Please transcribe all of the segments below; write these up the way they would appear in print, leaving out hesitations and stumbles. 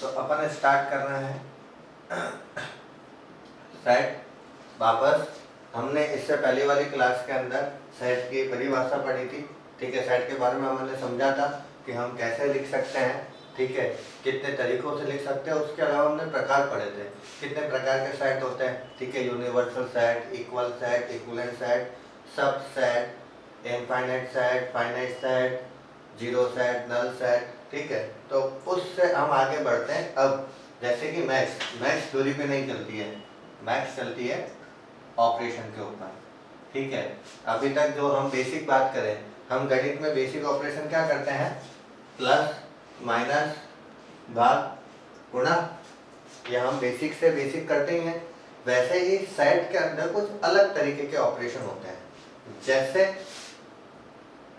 तो अपन स्टार्ट कर रहे हैं सेट। वापस हमने इससे पहले वाली क्लास के अंदर सेट की परिभाषा पढ़ी थी। ठीक है, सेट के बारे में हमने समझा था कि हम कैसे लिख सकते हैं, ठीक है, कितने तरीकों से लिख सकते हैं। उसके अलावा हमने प्रकार पढ़े थे, कितने प्रकार के सेट होते हैं। ठीक है, universal set, equal set, equivalent set, subset, infinite set, finite set, zero set, null set. ठीक है, तो उससे हम आगे बढ़ते हैं। अब जैसे कि मैथ्स थ्योरी पे नहीं चलती है, मैथ्स चलती है ऑपरेशन के ऊपर। ठीक है, अभी तक जो हम बेसिक बात करें, हम गणित में बेसिक ऑपरेशन क्या करते हैं, प्लस माइनस भाग गुणा, ये हम बेसिक से बेसिक करते ही हैं। वैसे ही सेट के अंदर कुछ अलग तरीके के ऑपरेशन होते हैं। जैसे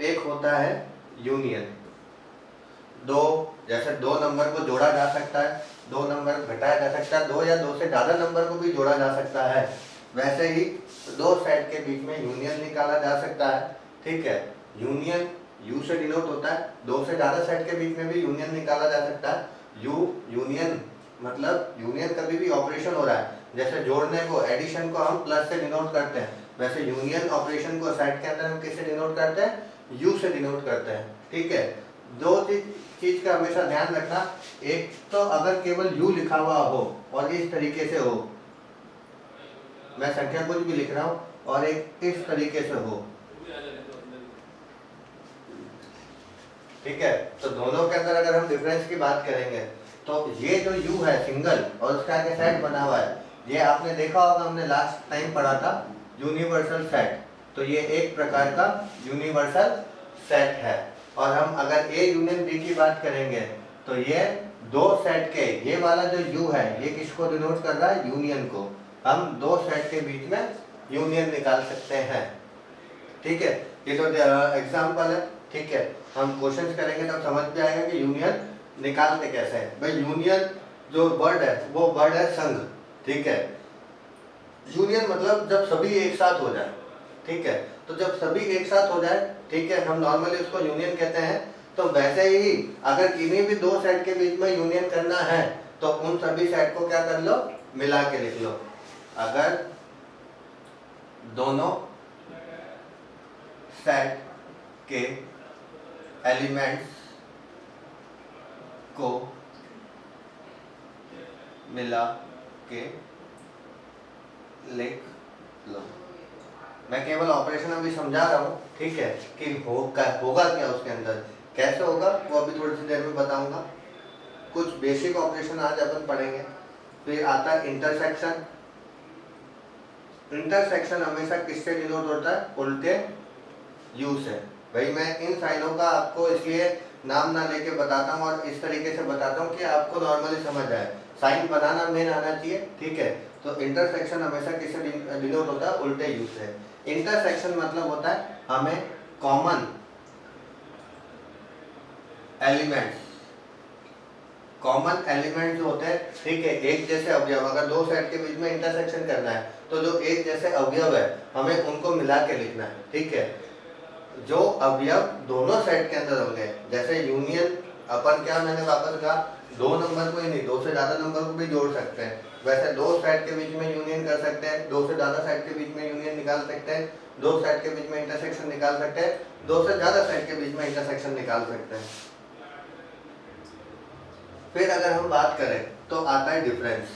एक होता है यूनियन, जैसे दो नंबर को जोड़ा जा सकता है, दो नंबर घटाया जा सकता है, दो या दो से ज्यादा नंबर को भी जोड़ा जा सकता है। वैसे ही दो सेट के बीच में यूनियन निकाला जा सकता है। ठीक है, यूनियन यू से डिनोट होता है, दो से ज्यादा सेट के बीच में भी यूनियन निकाला जा सकता है। यूनियन मतलब यूनियन कभी भी ऑपरेशन हो रहा है, जैसे जोड़ने को, एडिशन को हम प्लस से डिनोट करते हैं, वैसे यूनियन ऑपरेशन को सेट के अंदर हम किससे डिनोट करते हैं, यू से डिनोट करते हैं। ठीक है, दो चीज का हमेशा ध्यान रखना, एक तो अगर केवल यू लिखा हुआ हो और इस तरीके से हो, मैं संख्या कुछ भी लिख रहा हूं, और एक इस तरीके से हो। ठीक है, तो दोनों के अंदर अगर हम डिफरेंस की बात करेंगे तो ये जो यू है सिंगल और उसका आगे सेट बना हुआ है, ये आपने देखा होगा, हमने लास्ट टाइम पढ़ा था यूनिवर्सल सेट। तो ये एक प्रकार का यूनिवर्सल सेट है। और हम अगर ए यूनियन बी की बात करेंगे तो ये दो सेट के, ये वाला जो यू है ये किसको डिनोट कर रहा है, यूनियन को। हम दो सेट के बीच में यूनियन निकाल सकते हैं। ठीक है, ये तो एग्जाम्पल है। ठीक है, हम क्वेश्चंस करेंगे तब समझ में आएगा कि यूनियन निकालते कैसे हैं। भाई यूनियन जो वर्ड है वो वर्ड है संघ। ठीक है, यूनियन मतलब जब सभी एक साथ हो जाए। ठीक है, तो जब सभी एक साथ हो जाए, ठीक है, हम नॉर्मली उसको यूनियन कहते हैं। तो वैसे ही अगर किन्हीं भी दो सेट के बीच में यूनियन करना है तो उन सभी सेट को क्या कर लो, मिला के लिख लो। अगर दोनों सेट के एलिमेंट्स को मिला के लिख लो। मैं केवल ऑपरेशन अभी समझा रहा हूँ। ठीक है, कि होगा क्या उसके अंदर, कैसे होगा वो अभी थोड़ी सी देर में बताऊंगा। कुछ बेसिक ऑपरेशन आज अपन पढ़ेंगे। फिर आता है इंटरसेक्शन। इंटरसेक्शन हमेशा किससे डिनोट होता है, उल्टे यू से। भाई मैं इन साइनों का आपको इसलिए नाम ना लेके बताता हूँ और इस तरीके से बताता हूँ कि आपको नॉर्मली समझ आए, साइन बनाना मेन आना चाहिए। ठीक है, तो इंटरसेक्शन हमेशा किससे डिनोट होता है, उल्टे यू से। इंटरसेक्शन मतलब होता है हमें कॉमन एलिमेंट्स, कॉमन एलिमेंट जो होते हैं, ठीक है, एक जैसे अवयव, अगर दो सेट के बीच में इंटरसेक्शन करना है तो जो एक जैसे अवयव है हमें उनको मिला के लिखना है। ठीक है, जो अवयव दोनों सेट के अंदर होंगे, जैसे यूनियन अपन क्या, मैंने वापस कहा, दो नंबर को ही नहीं, दो से ज्यादा नंबर को भी जोड़ सकते हैं। वैसे दो सेट के बीच में यूनियन कर सकते हैं, दो से ज्यादा सेट के बीच में यूनियन निकाल सकते हैं, दो सेट के बीच में इंटरसेक्शन निकाल सकते हैं, दो से ज्यादा सेट के बीच में इंटरसेक्शन निकाल सकते हैं। फिर अगर हम बात करें तो आता है डिफरेंस।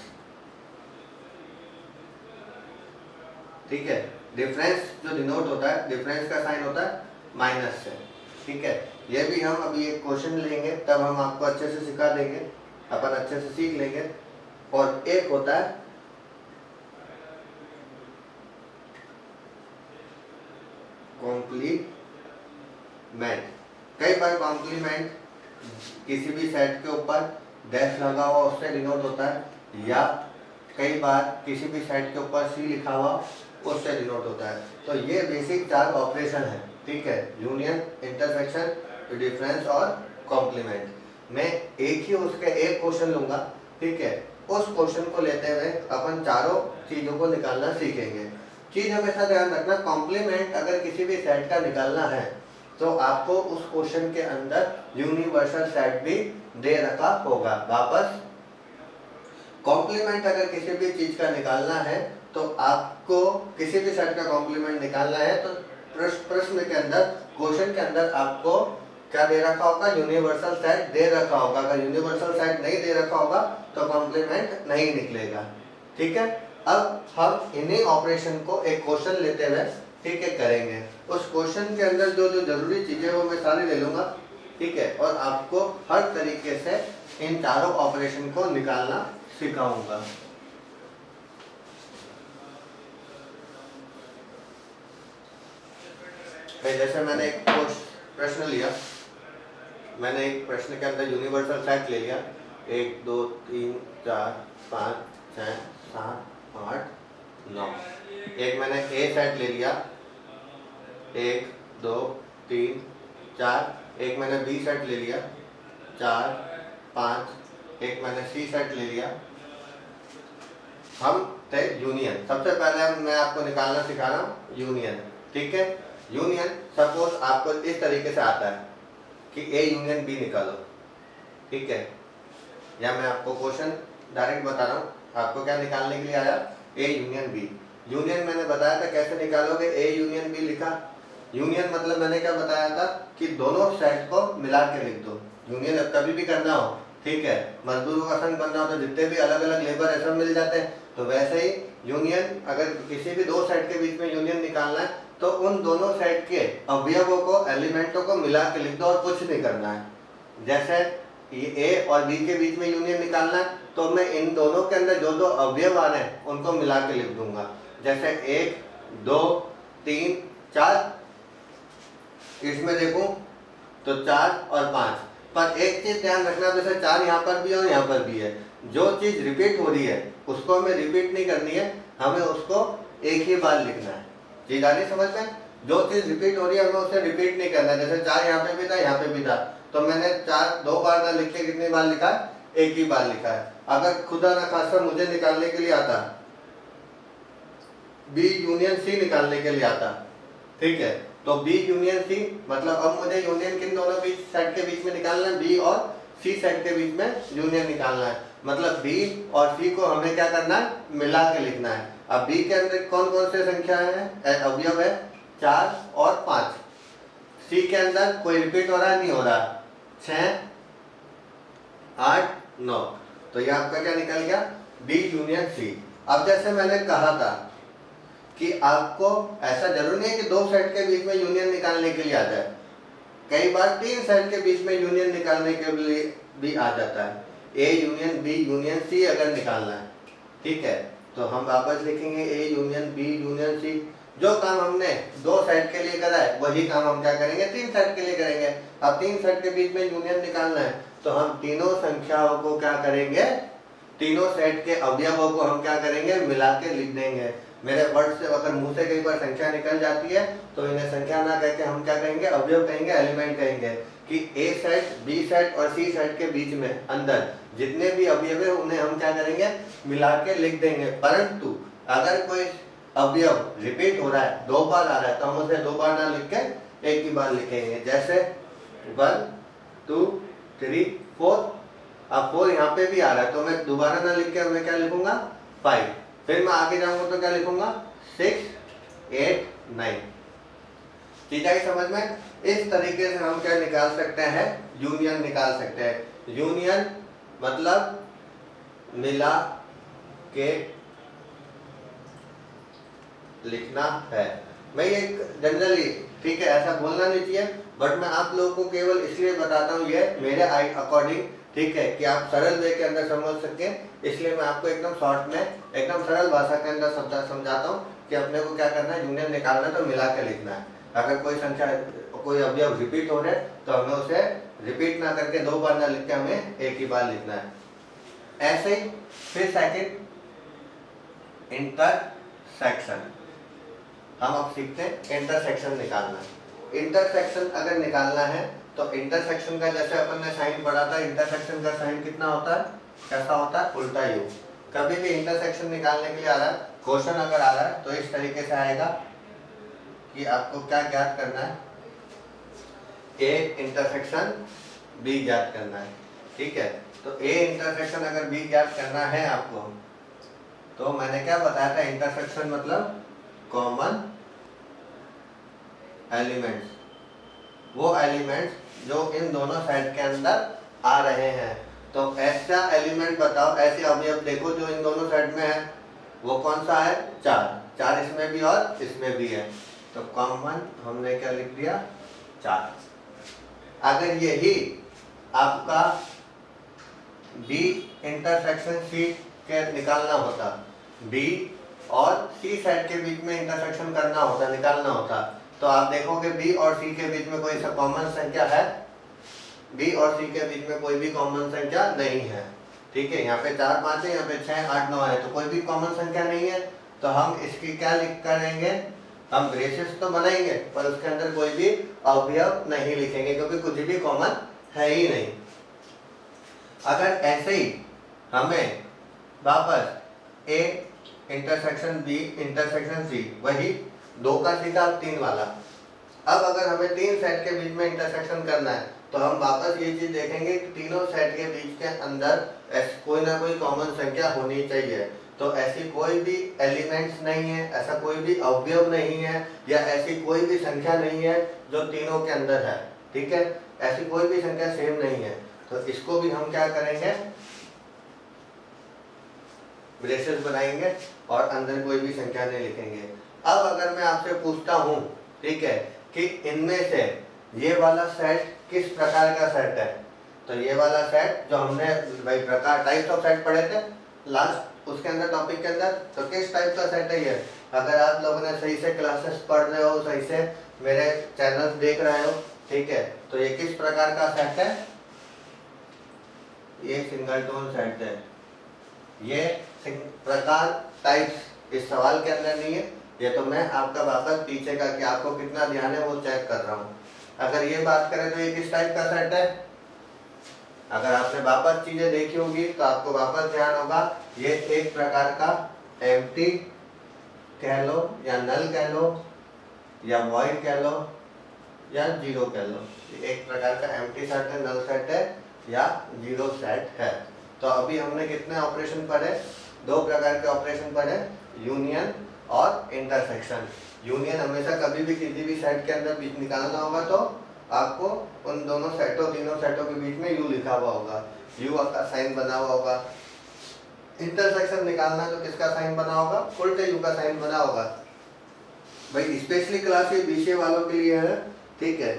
ठीक है, डिफरेंस जो डिनोट होता है, डिफरेंस का साइन होता है माइनस से। ठीक है, ये भी हम अभी एक क्वेश्चन लेंगे तब हम आपको अच्छे से सिखा देंगे, अपन अच्छे से सीख लेंगे। और एक होता है कॉम्प्लीमेंट। कई बार कॉम्प्लीमेंट किसी भी सेट के ऊपर डैश लगा हुआ उससे डिनोट होता है, या कई बार किसी भी सेट के ऊपर सी लिखा हुआ उससे डिनोट होता है। तो ये बेसिक चार ऑपरेशन है। ठीक है, यूनियन, इंटरसेक्शन, डिफरेंस और कॉम्प्लीमेंट। मैं एक ही उसके एक क्वेश्चन लूंगा। ठीक है, उस क्वेश्चन को लेते हुए अपन चारों चीजों को निकालना सीखेंगे। चीज हमेशा ध्यान रखना, कॉम्प्लीमेंट अगर किसी भी सेट का निकालना है तो आपको उस क्वेश्चन के अंदर यूनिवर्सल सेट भी दे रखा होगा। वापस कॉम्प्लीमेंट अगर किसी भी चीज का निकालना है तो आपको किसी भी सेट का कॉम्प्लीमेंट निकालना है तो प्रश्न के अंदर, क्वेश्चन के अंदर आपको क्या दे रखा होगा, यूनिवर्सल सेट दे रखा होगा। अगर यूनिवर्सल सेट नहीं दे रखा होगा तो कॉम्प्लीमेंट नहीं निकलेगा। ठीक है, अब हम इन्हीं ऑपरेशन को एक क्वेश्चन लेते हुए ठीक है करेंगे। उस क्वेश्चन के अंदर जो जो जरूरी चीजें वो मैं सारी ले लूंगा। ठीक है, और आपको हर तरीके से इन चारों ऑपरेशन को निकालना सिखाऊंगा। जैसे मैंने एक प्रश्न लिया, मैंने एक प्रश्न के अंदर यूनिवर्सल सेट ले लिया 1 2 3 4 5 6 7 8 9। एक मैंने ए सेट ले लिया 1 2 3 4। एक मैंने बी सेट ले लिया 4 5। एक मैंने सी सेट ले लिया। हम थे यूनियन। सबसे पहले मैं आपको निकालना सिखा रहा हूँ यूनियन। ठीक है, यूनियन सपोज आपको इस तरीके से आता है कि ए यूनियन बी निकालो। ठीक है, या मैं आपको क्वेश्चन डायरेक्ट बता रहा हूँ, आपको क्या निकालने के लिए आया, ए यूनियन बी। यूनियन मैंने बताया था कैसे निकालोगे, ए यूनियन बी लिखा। यूनियन मतलब मैंने क्या बताया था कि दोनों सेट को मिला के लिख दो। यूनियन अब कभी भी करना हो, ठीक है, मजदूरों का संघ बनना हो तो जितने भी अलग अलग लेबर है सब मिल जाते हैं। तो वैसे ही यूनियन, अगर किसी भी दो सेट के बीच में यूनियन निकालना है तो उन दोनों सेट के अवयवों को, एलिमेंटों को मिला के लिख दो और कुछ नहीं करना है। जैसे ए और बी के बीच में यूनियन निकालना है तो मैं इन दोनों के अंदर जो दो अवयव आ रहे हैं उनको मिला के लिख दूंगा। जैसे 1 2 3 4, इसमें देखूं तो 4 और 5। पर एक चीज ध्यान रखना, जैसे 4 यहाँ पर भी है और यहाँ पर भी है, जो चीज रिपीट हो रही है उसको हमें रिपीट नहीं करनी है, हमें उसको एक ही बार लिखना है। चीज आ रही समझ में? जो चीज रिपीट हो रही है हमें उसे रिपीट नहीं करना है। जैसे 4 यहाँ पे भी था, यहाँ पे भी था, तो मैंने 4 2 बार ना लिख के कितनी बार लिखा है, एक ही बार लिखा है। अगर खुदा ना खासा मुझे निकालने के लिए आता बी यूनियन सी निकालने के लिए आता, ठीक है, तो बी यूनियन सी मतलब अब मुझे यूनियन किन दोनों बीच सेट के बीच में निकालना है, बी और सी सेट के बीच में यूनियन निकालना है। मतलब बी और सी को हमें क्या करना है, मिला के लिखना है। अब बी के अंदर कौन कौन से संख्या है, अवयव है 4 और 5। सी के अंदर कोई रिपीट हो रहा है, नहीं हो रहा, 6 8 9। तो ये आपका क्या निकल गया, बी यूनियन सी। अब जैसे मैंने कहा था कि आपको ऐसा जरूरी नहीं है कि 2 सेट के बीच में यूनियन निकालने के लिए आ जाए, कई बार 3 सेट के बीच में यूनियन निकालने के लिए भी आ जाता है। A union B union C अगर निकालना है, ठीक है, तो हम वापस लिखेंगे A union B union C. जो काम हमने 2 सेट के लिए करा है वही काम हम क्या करेंगे, 3 सेट के लिए करेंगे। अब 3 सेट के बीच में यूनियन निकालना है तो हम तीनों संख्याओं को क्या करेंगे, तीनों सेट के अवयवों को हम क्या करेंगे, मिला के लिख देंगे। मेरे वर्ड से अगर मुंह से कई बार संख्या निकल जाती है तो इन्हें संख्या ना कहकर हम क्या कहेंगे, अवयव कहेंगे, एलिमेंट कहेंगे। कि ए सेट बी सेट और सी सेट के बीच में अंदर जितने भी अवयव है उन्हें हम क्या करेंगे, मिला के लिख देंगे। परंतु अगर कोई अवयव रिपीट हो रहा है, 2 बार आ रहा है, तो हम उसे 2 बार ना लिख के एक ही बार लिखेंगे। जैसे 1 2 3 4। अब 4 यहाँ पे भी आ रहा है तो मैं दोबारा ना लिख के मैं क्या लिखूंगा, 5। फिर मैं आगे जाऊंगा तो क्या लिखूंगा, 6 8 9। ठीक है समझ में? इस तरीके से हम क्या निकाल सकते हैं, यूनियन निकाल सकते हैं। यूनियन मतलब मिला के लिखना है। मैं ये जनरली, ठीक है, ऐसा बोलना नहीं चाहिए, बट मैं आप लोगों को केवल इसलिए बताता हूँ ये मेरे अकॉर्डिंग, ठीक है, कि आप सरल वे के अंदर समझ सके, इसलिए मैं आपको एकदम शॉर्ट में एकदम सरल भाषा के अंदर समझाता हूँ कि अपने को क्या करना है, यूनियन निकालना है तो मिला के लिखना है। अगर कोई संख्या, कोई अवयव रिपीट हो रहे तो हमें उसे रिपीट ना करके 2 बार ना लिख के हमें एक ही बार लिखना है। ऐसे ही फिर सेकंड, इंटरसेक्शन। हम अब सीखते हैं इंटरसेक्शन निकालना। इंटरसेक्शन अगर निकालना है तो इंटरसेक्शन का, जैसे अपन ने साइन पढ़ा था, इंटरसेक्शन का साइन कितना होता है, कैसा होता है, उल्टा यू। कभी भी इंटरसेक्शन निकालने के लिए आ रहा है, क्वेश्चन अगर आ रहा है तो इस तरीके से आएगा कि आपको क्या ज्ञात करना है, ए इंटरसेक्शन बी ज्ञात करना है। ठीक है, तो ए इंटरसेक्शन अगर बी ज्ञात करना है आपको, तो मैंने क्या बताया था, इंटरसेक्शन मतलब कॉमन एलिमेंट्स, वो एलिमेंट्स जो इन दोनों सेट के अंदर आ रहे हैं। तो ऐसा एलिमेंट बताओ, ऐसे अवयव देखो जो इन दोनों सेट में है, वो कौन सा है, 4, 4 इसमें भी और इसमें भी है, तो कॉमन हमने क्या लिख दिया, 4। अगर यही आपका बी इंटरसेक्शन सी के निकालना होता, बी और सी सेट के बीच में इंटरसेक्शन करना होता, निकालना होता, तो आप देखोगे बी और सी के बीच में कोई सा कॉमन संख्या है, बी और सी के बीच में कोई भी कॉमन संख्या नहीं है। ठीक है, यहाँ पे 4 5 है, यहाँ पे 6 8 9 है, तो कोई भी कॉमन संख्या नहीं है। तो हम इसकी क्या लिख करेंगे, हम ब्रेसेस तो बनाएंगे पर उसके अंदर कोई भी अवयव नहीं लिखेंगे, क्योंकि कुछ भी कॉमन है ही नहीं। अगर ऐसे ही हमें वापस A intersection B intersection C, वही 2 का सीधा 3 वाला, अब अगर हमें 3 सेट के बीच में इंटरसेक्शन करना है, तो हम वापस ये चीज देखेंगे कि तीनों सेट के बीच के अंदर कोई ना कोई कॉमन संख्या होनी चाहिए। तो ऐसी कोई भी एलिमेंट्स नहीं है, ऐसा कोई भी अवयव नहीं है, या ऐसी कोई भी संख्या नहीं है जो तीनों के अंदर है। ठीक है, ऐसी कोई भी संख्या सेम नहीं है, तो इसको भी हम क्या करेंगे, ब्रेसेस बनाएंगे और अंदर कोई भी संख्या नहीं लिखेंगे। अब अगर मैं आपसे पूछता हूं, ठीक है, कि इनमें से ये वाला सेट किस प्रकार का सेट है, तो ये वाला सेट जो हमने भाई प्रकार टाइप्स ऑफ सेट पढ़े थे लास्ट उसके अंदर टॉपिक के अंदर, तो किस टाइप का सेट है ये, अगर आप लोगों ने सही से क्लासेस पढ़ रहे हो, सही से मेरे चैनल्स देख रहे हो, ठीक है, तो ये किस प्रकार का सेट है, ये सिंगल टोन सेट है। ये प्रकार टाइप्स इस सवाल के अंदर नहीं है, ये तो मैं आपका वापस पीछे का कि आपको कितना ध्यान है वो चेक कर रहा हूँ। अगर ये बात करें तो ये किस टाइप का सेट है, अगर आपने वापस चीजें देखी होगी तो आपको वापस ध्यान होगा, ये एक प्रकार का एम्प्टी कह लो या नल कह लो या वॉइड कह लो या जीरो कह लो, एक प्रकार का एम्प्टी सेट है, नल सेट है या जीरो सेट है। तो अभी हमने कितने ऑपरेशन पढ़े, 2 प्रकार के ऑपरेशन पढ़े, यूनियन और इंटरसेक्शन। यूनियन हमेशा कभी भी किसी भी सेट के अंदर बीच निकालना होगा तो आपको उन दोनों सेटों, तीनों सेटों के बीच में यू लिखा हुआ होगा, यू का साइन बना हुआ होगा। इंटरसेक्शन निकालना तो किसका साइन बना होगा, उल्टे यू का साइन बना होगा। भाई स्पेशली क्लास ये विषय वालों के लिए है, ठीक है,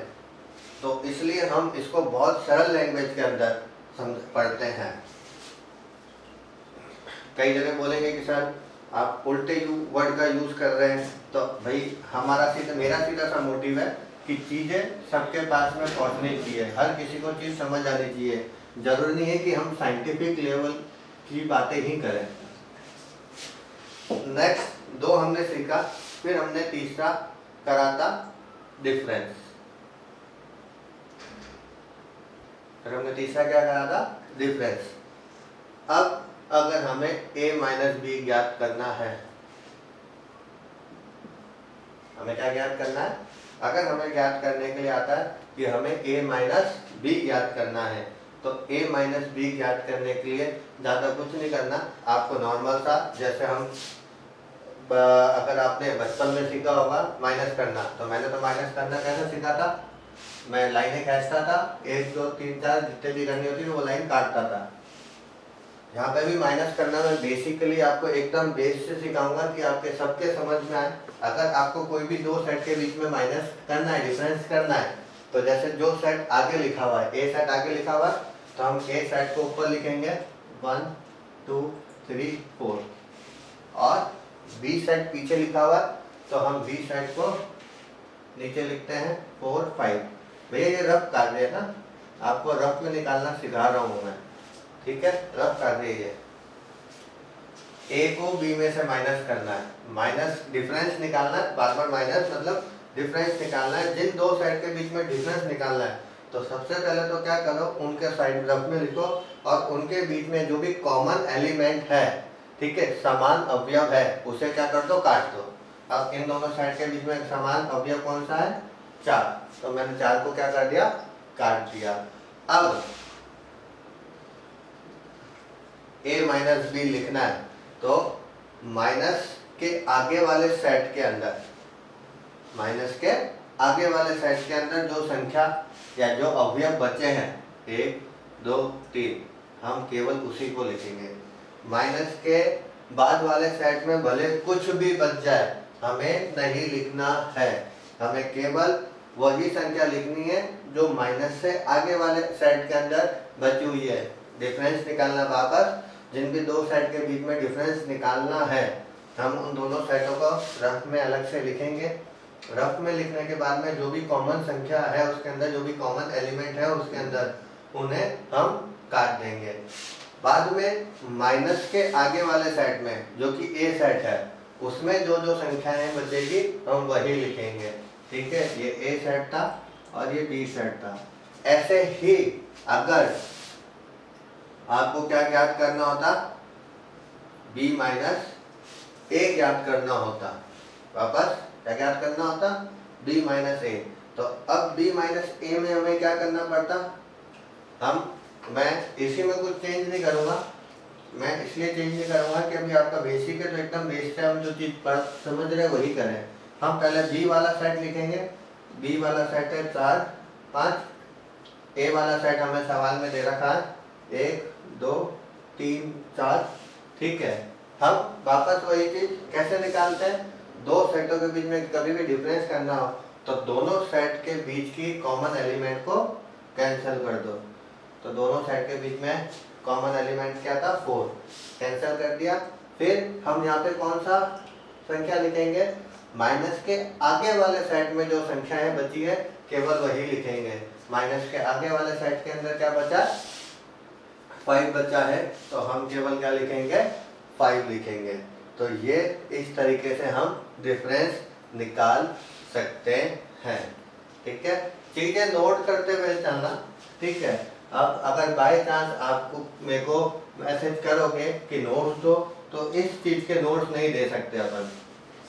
तो इसलिए हम इसको बहुत सरल लैंग्वेज के अंदर पढ़ते हैं। कई जगह बोलेंगे कि सर आप उल्टे यू वर्ड का यूज कर रहे हैं, तो भाई मेरा सीधा सा मोटिव है कि चीजें सबके पास में पहुंचनी चाहिए, हर किसी को चीज समझ आनी चाहिए। जरूरी नहीं है कि हम साइंटिफिक लेवल की बातें ही करें। नेक्स्ट 2 हमने सीखा, फिर हमने तीसरा करा था डिफरेंस। फिर हमने तीसरा क्या करा था, डिफरेंस। अब अगर हमें a माइनस बी ज्ञात करना है, हमें क्या ज्ञात करना है, अगर हमें ज्ञात करने के लिए आता है कि हमें a माइनस बी ज्ञात करना है, तो a माइनस बी ज्ञात करने के लिए ज़्यादा कुछ नहीं करना, आपको नॉर्मल सा जैसे हम अगर आपने बचपन में सीखा होगा माइनस करना, तो मैंने तो माइनस करना कैसे सीखा था, मैं लाइनें खींचता था, 1 2 3 4 जितने भी करनी होती थी वो लाइन काटता था। यहाँ पे भी माइनस करना मैं बेसिकली आपको एकदम बेस से सिखाऊंगा कि आपके सबके समझ में आए। अगर आपको कोई भी 2 सेट के बीच में माइनस करना है, डिफरेंस करना है, तो जैसे जो सेट आगे लिखा हुआ है, ए सेट आगे लिखा हुआ है, तो हम ए सेट को ऊपर लिखेंगे 1 2 3 4, और बी सेट पीछे लिखा हुआ है तो हम बी सेट को नीचे लिखते हैं 4 5। भैया ये रफ कार्य है ना, आपको रफ में निकालना सिखा रहा हूँ मैं, ठीक है, रफ कार्य ये ए को बी में से माइनस करना है, माइनस डिफरेंस निकालना है, बार बार माइनस मतलब डिफरेंस निकालना है, जिन 2 सेट के बीच में डिफरेंस निकालना है, तो सबसे पहले तो क्या करो, उनके साइड रफ में लिखो और उनके बीच में जो भी कॉमन एलिमेंट है, ठीक है, समान अवयव है, उसे क्या कर दो, काट दो। अब इन दोनों साइड के बीच में समान अवयव कौन सा है, 4, तो मैंने 4 को क्या कर दिया, काट दिया। अब a माइनस बी लिखना है तो माइनस के आगे वाले सेट के अंदर, माइनस के आगे वाले सेट के अंदर जो संख्या या जो अवयव बचे हैं 1 2 3 हम केवल उसी को लिखेंगे। माइनस के बाद वाले सेट में भले कुछ भी बच जाए हमें नहीं लिखना है, हमें केवल वही संख्या लिखनी है जो माइनस से आगे वाले सेट के अंदर बची हुई है। डिफरेंस निकालना वापस, जिन भी दो सेट के बीच में डिफरेंस निकालना है हम उन दोनों सेटों को रफ में अलग से लिखेंगे। रफ में लिखने के बाद में जो भी कॉमन संख्या है उसके अंदर, जो भी कॉमन एलिमेंट है उसके अंदर, उन्हें हम काट देंगे। बाद में माइनस के आगे वाले सेट में जो कि ए सेट है उसमें जो जो संख्याएं बचेगी हम वही लिखेंगे। ठीक है, ये ए सेट था और ये बी सेट था। ऐसे ही अगर आपको क्या ज्ञात करना होता, b माइनस ए ज्ञात करना होता, वापस क्या ज्ञात करना होता, b माइनस ए। तो अब b माइनस ए में हमें क्या करना पड़ता, मैं इसी में कुछ चेंज नहीं करूंगा, मैं इसलिए चेंज नहीं करूंगा कि अभी आपका बेसिक है तो एकदम बेस से हम जो चीज समझ रहे हैं वही करें। हम पहले b वाला सेट लिखेंगे, b वाला सेट है 4 5, a वाला सेट हमें सवाल में दे रखा है 1 2 3 4। ठीक है, हम वापस वही चीज कैसे निकालते हैं, दो सेटों के बीच में कभी भी डिफरेंस करना हो तो दोनों सेट के बीच की कॉमन एलिमेंट को कैंसिल कर दो। तो दोनों सेट के बीच में कॉमन एलिमेंट क्या था 4, कैंसिल कर दिया। फिर हम यहाँ पे कौन सा संख्या लिखेंगे, माइनस के आगे वाले सेट में जो संख्याएं बची है केवल वही लिखेंगे। माइनस के आगे वाले सेट के अंदर क्या बचा, 5 बचा है तो हम केवल क्या लिखेंगे, 5 लिखेंगे। तो ये इस तरीके से हम डिफरेंस निकाल सकते हैं। ठीक है, चीजें नोट करते हुए चलना। ठीक है, अब अगर बाय चांस आपको मेरे को मैसेज करोगे कि नोट्स दो, तो इस चीज के नोट्स नहीं दे सकते अपन।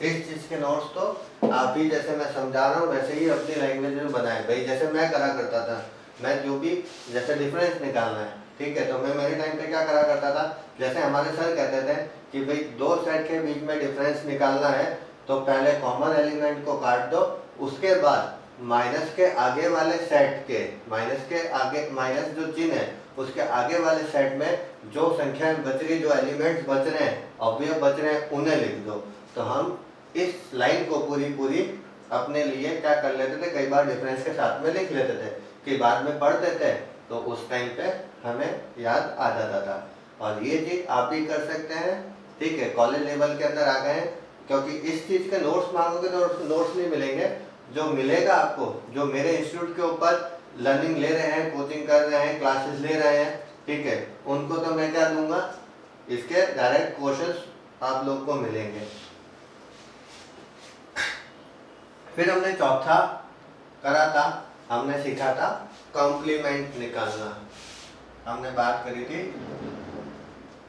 इस चीज के नोट्स तो आप ही जैसे मैं समझा रहा हूँ वैसे ही अपनी लैंग्वेज में बनाए। भाई जैसे मैं करा करता था, मैं जो भी जैसे डिफरेंस निकालना है, ठीक है, तो मैं मेरे टाइम पे क्या करा करता था, जैसे हमारे सर कहते थे कि भाई दो सेट के बीच में डिफरेंस निकालना है तो पहले कॉमन एलिमेंट को काट दो, उसके बाद माइनस के आगे वाले सेट के, माइनस के आगे, माइनस जो चिन्ह है उसके आगे वाले सेट में जो संख्याएं बच रही, जो एलिमेंट्स बच रहे हैं, अवयव बच रहे हैं, उन्हें लिख दो। तो हम इस लाइन को पूरी अपने लिए क्या कर लेते थे, कई बार डिफरेंस के साथ में लिख लेते थे कि बाद में पढ़ते थे तो उस टाइम पे हमें याद आ जाता था। और ये चीज आप भी कर सकते हैं। ठीक है, कॉलेज लेवल के अंदर आ गए हैं, क्योंकि इस चीज के नोट्स मांगोगे तो नोट्स नहीं मिलेंगे। जो मिलेगा आपको, जो मेरे इंस्टीट्यूट के ऊपर लर्निंग ले रहे हैं, कोचिंग कर रहे हैं, क्लासेस ले रहे हैं, ठीक है, उनको तो मैं क्या दूंगा, इसके डायरेक्ट क्वेश्चंस आप लोग को मिलेंगे। फिर हमने चौथा करा था, हमने सीखा था कॉम्प्लीमेंट निकालना। हमने बात करी थी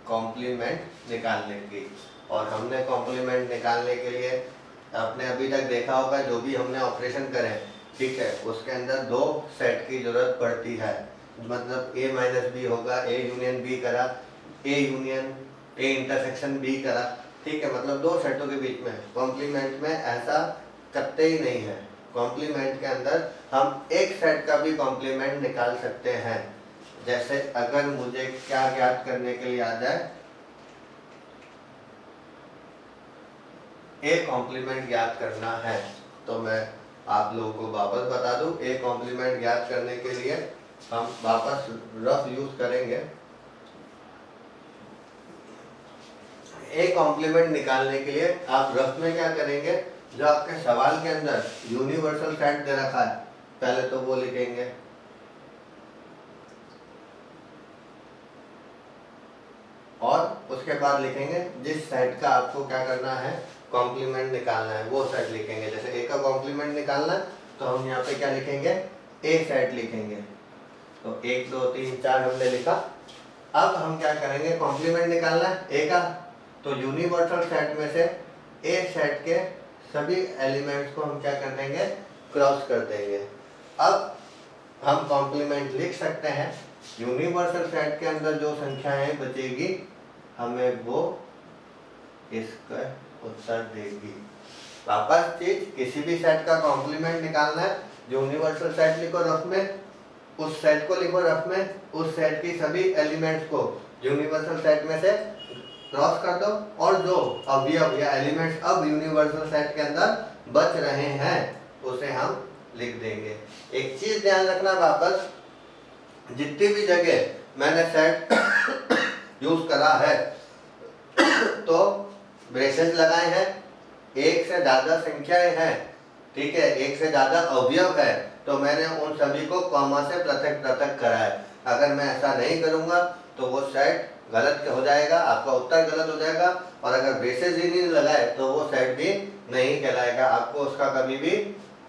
कॉम्प्लीमेंट निकालने की, और हमने कॉम्प्लीमेंट निकालने के लिए आपने अभी तक देखा होगा जो भी हमने ऑपरेशन करे, ठीक है, उसके अंदर दो सेट की जरूरत पड़ती है। मतलब a माइनस बी होगा, a यूनियन बी करा, a union a intersection b करा। ठीक है, मतलब दो सेटों के बीच में। कॉम्प्लीमेंट में ऐसा करते ही नहीं है। कॉम्प्लीमेंट के अंदर हम एक सेट का भी कॉम्प्लीमेंट निकाल सकते हैं। जैसे अगर मुझे क्या ज्ञात करने के लिए आ जाए, ए कॉम्प्लीमेंट ज्ञात करना है, तो मैं आप लोगों को वापस बता दूं, ए कॉम्प्लीमेंट ज्ञात करने के लिए हम वापस रफ यूज करेंगे। ए कॉम्प्लीमेंट निकालने के लिए आप रफ में क्या करेंगे, जो आपके सवाल के अंदर यूनिवर्सल सेट दे रखा है पहले तो वो लिखेंगे, और उसके बाद लिखेंगे जिस सेट का आपको क्या करना है, कॉम्प्लीमेंट निकालना है, वो सेट लिखेंगे। जैसे ए का कॉम्प्लीमेंट निकालना है तो हम यहाँ पे क्या लिखेंगे, ए सेट लिखेंगे। तो 1 2 3 4 हमने लिखा। अब हम क्या करेंगे, कॉम्प्लीमेंट निकालना है ए का, तो यूनिवर्सल सेट में से ए सेट के सभी एलिमेंट्स को हम क्या कर देंगे, क्रॉस कर देंगे। अब हम कॉम्प्लीमेंट लिख सकते हैं, यूनिवर्सल सेट के अंदर जो संख्याएं बचेगी हमें वो इसका उत्तर देगी। वापस चीज, किसी भी सेट का कॉम्प्लीमेंट निकालना है, जो यूनिवर्सल सेट लिखो रफ में, उस सेट को लिखो रफ में, उस सेट की सभी एलिमेंट्स को यूनिवर्सल सेट में से क्रॉस कर दो, और जो अवयव या एलिमेंट्स अब यूनिवर्सल सेट के अंदर बच रहे हैं उसे हम लिख देंगे। एक चीज ध्यान रखना, वापस जितनी भी जगह मैंने सेट यूज करा है तो ब्रेसेस लगाए हैं, एक से ज्यादा संख्याएं हैं, ठीक है, एक से ज्यादा अवयव है, तो मैंने उन सभी को कॉमा से पृथक पृथक करा है। अगर मैं ऐसा नहीं करूंगा तो वो सेट गलत हो जाएगा, आपका उत्तर गलत हो जाएगा, और अगर ब्रेसेस ही नहीं लगाए तो वो सेट भी नहीं कहलाएगा। आपको उसका कभी भी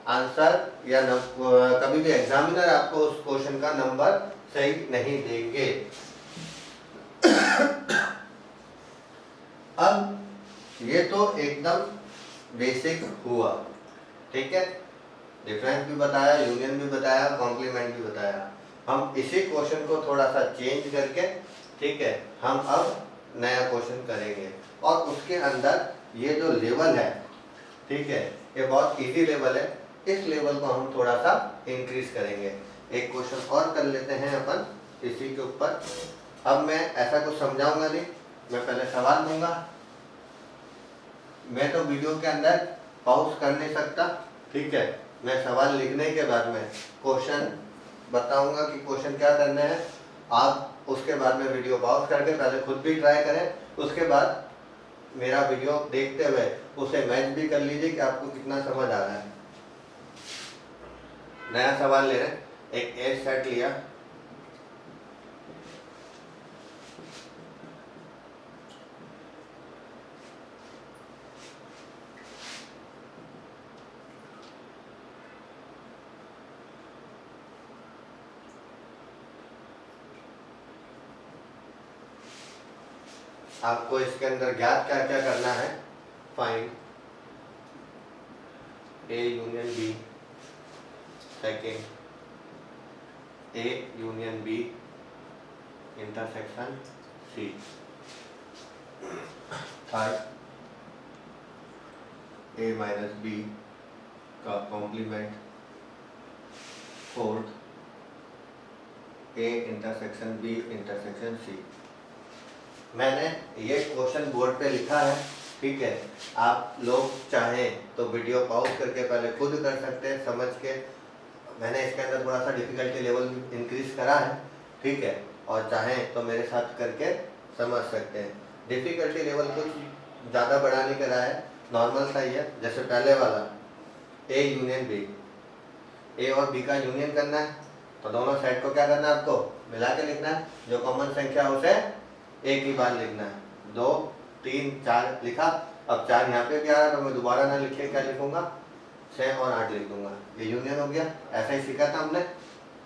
आंसर या कभी भी एग्जामिनर आपको उस क्वेश्चन का नंबर सही नहीं देंगे। अब ये तो एकदम बेसिक हुआ, ठीक है, डिफरेंस भी बताया, यूनियन भी बताया, कॉम्प्लीमेंट भी बताया। हम इसी क्वेश्चन को थोड़ा सा चेंज करके, ठीक है, हम अब नया क्वेश्चन करेंगे, और उसके अंदर ये जो लेवल है, ठीक है, ये बहुत इजी लेवल है, इस लेवल को हम थोड़ा सा इंक्रीज करेंगे। एक क्वेश्चन और कर लेते हैं अपन इसी के ऊपर। अब मैं ऐसा कुछ समझाऊंगा नहीं, मैं पहले सवाल दूंगा। मैं तो वीडियो के अंदर पॉज कर नहीं सकता, ठीक है, मैं सवाल लिखने के बाद में क्वेश्चन बताऊंगा कि क्वेश्चन क्या करने हैं। आप उसके बाद में वीडियो पॉज करके पहले खुद भी ट्राई करें, उसके बाद मेरा वीडियो देखते हुए उसे मैच भी कर लीजिए कि आपको कितना समझ आ रहा है। नया सवाल ले रहे हैं, एक ए सेट लिया, आपको इसके अंदर ज्ञात क्या क्या करना है। Find A union B, second A union B intersection C, third A minus B का complement, fourth A intersection B intersection C. मैंने ये क्वेश्चन बोर्ड पे लिखा है, ठीक है, आप लोग चाहें तो वीडियो पॉज करके पहले खुद कर सकते हैं समझ के। मैंने इसके अंदर थोड़ा सा डिफिकल्टी लेवल इंक्रीज करा है, ठीक है, और चाहें तो मेरे साथ करके समझ सकते हैं। डिफिकल्टी लेवल कुछ ज़्यादा बढ़ा नहीं करा है, नॉर्मल सा ही है। जैसे पहले वाला ए यूनियन बी, ए और बी का यूनियन करना है, तो दोनों साइड को क्या करना है, आपको मिला के लिखना है, जो कॉमन संख्या उसे एक ही बार लिखना है। 2 3 4 लिखा, अब 4 यहाँ पे भी आ रहा है तो मैं दोबारा ना लिखे क्या लिखूंगा, 6 और 8 लिख दूंगा, ये यूनियन हो गया। ऐसा ही सीखा था हमने।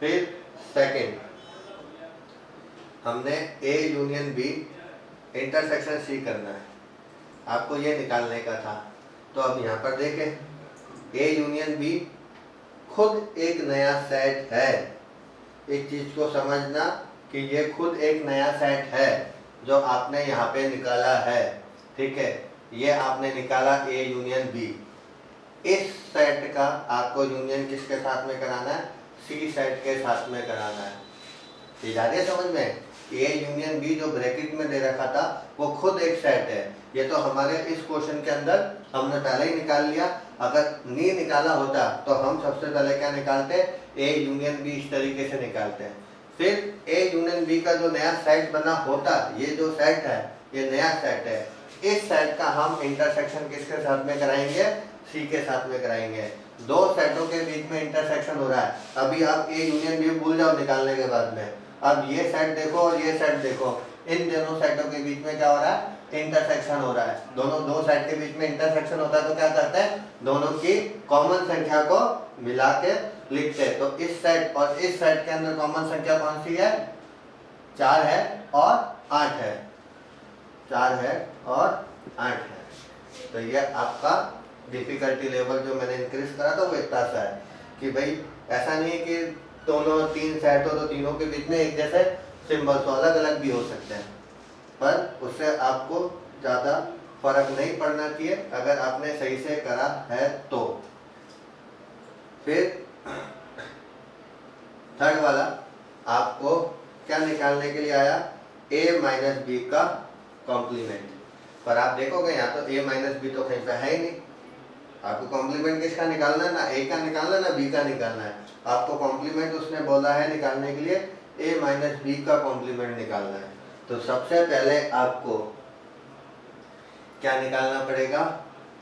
फिर सेकंड हमने A union B intersection C करना है, आपको ये निकालने का था। तो अब यहाँ पर देखें, ए यूनियन बी खुद एक नया सेट है। एक चीज को समझना कि ये खुद एक नया सेट है जो आपने यहाँ पे निकाला है, ठीक है, ये आपने निकाला ए यूनियन बी। इस सेट का आपको यूनियन किसके साथ में कराना है, सी सेट के साथ में कराना है। ये जा रही है समझ में? ए यूनियन बी जो ब्रैकेट में दे रखा था वो खुद एक सेट है। ये तो हमारे इस क्वेश्चन के अंदर हमने पहले ही निकाल लिया। अगर नहीं निकाला होता तो हम सबसे पहले क्या निकालते, ए यूनियन बी इस तरीके से निकालते हैं। फिर ए यूनियन बी का जो नया सेट बना होता, ये जो सेट है ये नया सेट है, इस सेट का हम इंटरसेक्शन किसके साथ में कराएंगे, सी के साथ में कराएंगे। दो सेटों के बीच में इंटरसेक्शन हो रहा है। अभी आप ए यूनियन बी भूल जाओ निकालने के बाद में, अब ये सेट देखो और ये सेट देखो, इन दोनों सेटों के बीच में क्या हो रहा है, इंटरसेक्शन हो रहा है। दोनों दो सेट के बीच में इंटरसेक्शन होता है तो क्या करते हैं, दोनों की कॉमन संख्या को मिला के लिखते हैं। तो इस सेट और इस सेट के अंदर कॉमन संख्या कौन सी है, 4 है और 8 है, 4 है और 8 है। तो ये आपका डिफिकल्टी लेवल जो मैंने इंक्रीज करा था वो इतना सा है कि भाई ऐसा नहीं है कि दोनों 3 सेट हो तो तीनों के बीच में एक जैसे सिंबल तो अलग अलग भी हो सकते हैं। पर उससे आपको ज़्यादा फर्क नहीं पड़ना चाहिए अगर आपने सही से करा है तो। फिर थर्ड वाला आपको क्या निकालने के लिए आया, a माइनस बी का कॉम्प्लीमेंट। पर आप देखोगे यहाँ तो a माइनस बी तो कहीं पे है ही नहीं। आपको कॉम्प्लीमेंट किसका निकालना है, ना a का निकालना है ना b का निकालना है। आपको कॉम्प्लीमेंट उसने बोला है निकालने के लिए a माइनस बी का कॉम्प्लीमेंट निकालना है। तो सबसे पहले आपको क्या निकालना पड़ेगा,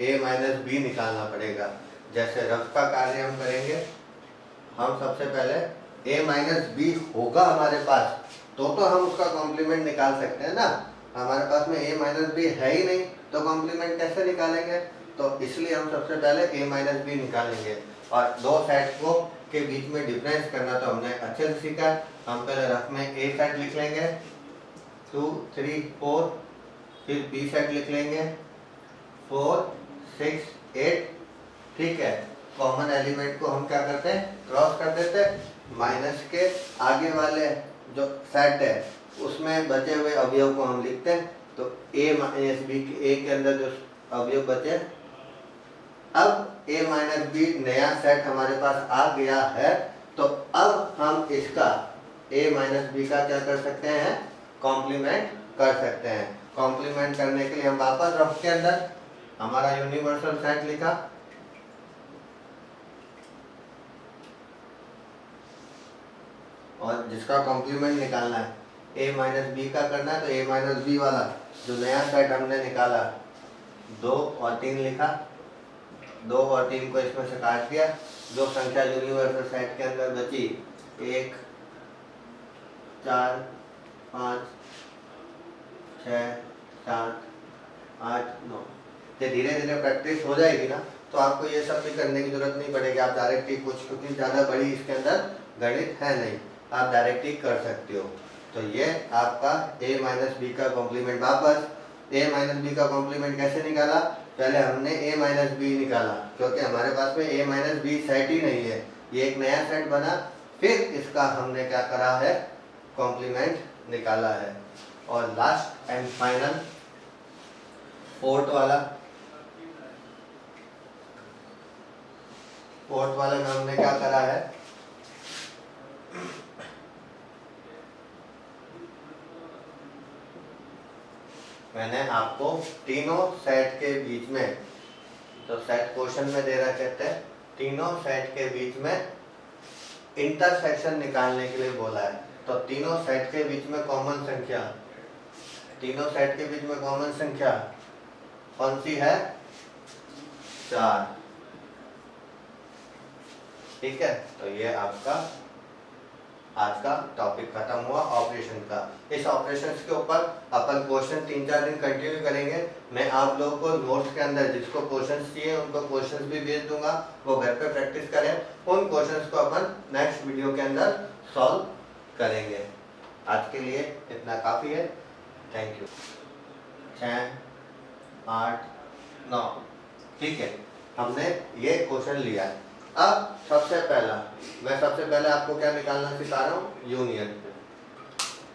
a माइनस बी निकालना पड़ेगा। जैसे रफ का कार्य हम करेंगे, हम सबसे पहले a माइनस बी होगा हमारे पास तो हम उसका कॉम्प्लीमेंट निकाल सकते हैं ना। हमारे पास में a माइनस बी है ही नहीं तो कॉम्प्लीमेंट कैसे निकालेंगे। तो इसलिए हम सबसे पहले a माइनस बी निकालेंगे। और दो सेट को के बीच में डिफरेंस करना तो हमने अच्छे से सीखा। हम पहले रफ में a सेट लिख लेंगे 2 3 4, फिर b सेट लिख लेंगे 4 6 8। ठीक है, कॉमन एलिमेंट को हम क्या करते हैं, क्रॉस कर देते हैं। माइनस के आगे वाले जो सेट है उसमें बचे हुए अवयव को हम लिखते हैं। तो a माइनस बी a के अंदर जो अवयव बचे, अब a माइनस बी नया सेट हमारे पास आ गया है। तो अब हम इसका a माइनस बी का क्या कर सकते हैं, कॉम्प्लीमेंट कर सकते हैं। कॉम्प्लीमेंट करने के लिए हम वापस रफ के अंदर हमारा यूनिवर्सल सेट लिखा, और जिसका कॉम्प्लीमेंट निकालना है a माइनस बी का करना है। तो a माइनस बी वाला जो नया सेट हमने निकाला 2 और 3 लिखा, 2 और 3 को इसमें से काट दिया। जो संख्या यूनिवर्सल सेट के अंदर बची 1 4 5 6 7 8 9। ये धीरे धीरे प्रैक्टिस हो जाएगी ना तो आपको ये सब भी करने की जरूरत नहीं पड़ेगी। आप डायरेक्ट ही कुछ, क्योंकि ज़्यादा बड़ी इसके अंदर गणित है नहीं, आप डायरेक्ट ही कर सकते हो। तो ये आपका a माइनस बी का कॉम्प्लीमेंट। वापस a माइनस बी का कॉम्प्लीमेंट कैसे निकाला, पहले हमने a माइनस बी निकाला क्योंकि हमारे पास में a माइनस बी सेट ही नहीं है, ये एक नया सेट बना। फिर इसका हमने क्या करा है, कॉम्प्लीमेंट निकाला है। और लास्ट एंड फाइनल फोर्थ वाला में हमने क्या करा है, मैंने आपको तीनों सेट के बीच में, तो सेट क्वेश्चन में दे रखे थे, तीनों सेट के बीच में इंटरसेक्शन निकालने के लिए बोला है। तो तीनों सेट के बीच में कॉमन संख्या, तीनों सेट के बीच में कॉमन संख्या कौन सी है, 4। ठीक है, तो ये आपका आज का टॉपिक खत्म हुआ ऑपरेशन का। इस ऑपरेशन के ऊपर अपन क्वेश्चन 3-4 दिन कंटिन्यू करेंगे। मैं आप लोगों को नोट्स के अंदर जिसको क्वेश्चंस चाहिए उनको क्वेश्चंस भी भेज दूंगा, वो घर पे प्रैक्टिस करें। उन क्वेश्चंस को अपन नेक्स्ट वीडियो के अंदर सॉल्व करेंगे। आज के लिए इतना काफ़ी है। Thank you. 6 8 9, ठीक है, हमने ये क्वेश्चन लिया है। अब मैं सबसे पहले आपको क्या निकालना सिखा रहा हूँ, यूनियन।